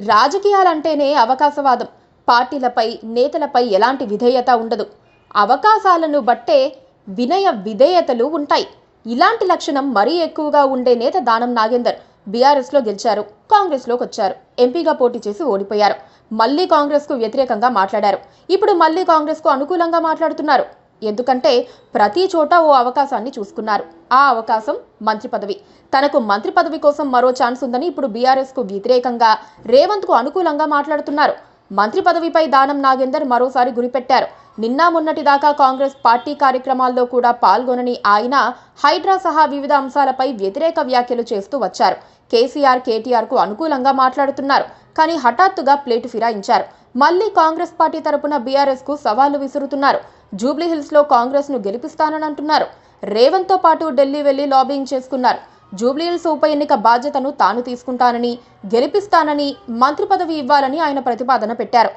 రాజకీయాలంటేనే అవకాశవాదం. పార్టీలపై, నేతలపై ఎలాంటి విధేయత ఉండదు. అవకాశాలను బట్టే వినయ విధేయతలు ఉంటాయి. ఇలాంటి లక్షణం మరీ ఎక్కువగా ఉండే నేత దానం నాగేందర్. బీఆర్ఎస్లో గెలిచారు, కాంగ్రెస్లోకి వచ్చారు, ఎంపీగా పోటీ చేసి ఓడిపోయారు. మళ్లీ కాంగ్రెస్కు వ్యతిరేకంగా మాట్లాడారు. ఇప్పుడు మళ్లీ కాంగ్రెస్కు అనుకూలంగా మాట్లాడుతున్నారు. ఎందుకంటే ప్రతి చోట ఓ అవకాశాన్ని చూసుకున్నారు. ఆ అవకాశం మంత్రి పదవి. తనకు మంత్రి పదవి కోసం మరో ఛాన్స్ ఉందని ఇప్పుడు బీఆర్ఎస్కు వ్యతిరేకంగా, రేవంత్కు అనుకూలంగా మాట్లాడుతున్నారు. మంత్రి పదవిపై దానం నాగేందర్ మరోసారి గురిపెట్టారు. నిన్న మొన్నటి దాకా కాంగ్రెస్ పార్టీ కార్యక్రమాల్లో కూడా పాల్గొనని ఆయన హైడ్రా సహా వివిధ అంశాలపై వ్యతిరేక వ్యాఖ్యలు చేస్తూ వచ్చారు. కేసీఆర్, కేటీఆర్కు అనుకూలంగా మాట్లాడుతున్నారు. కానీ హఠాత్తుగా ప్లేటు ఫిరాయించారు. మళ్లీ కాంగ్రెస్ పార్టీ తరపున బీఆర్ఎస్కు సవాళ్లు విసురుతున్నారు. జూబ్లీహిల్స్లో కాంగ్రెస్ను గెలిపిస్తానని అంటున్నారు. రేవంత్తో పాటు ఢిల్లీ వెళ్లి లాబింగ్ చేసుకున్నారు. జూబ్లీహిల్స్ ఉప ఎన్నిక బాధ్యతను తాను తీసుకుంటానని, గెలిపిస్తానని, మంత్రి పదవి ఇవ్వాలని ఆయన ప్రతిపాదన పెట్టారు.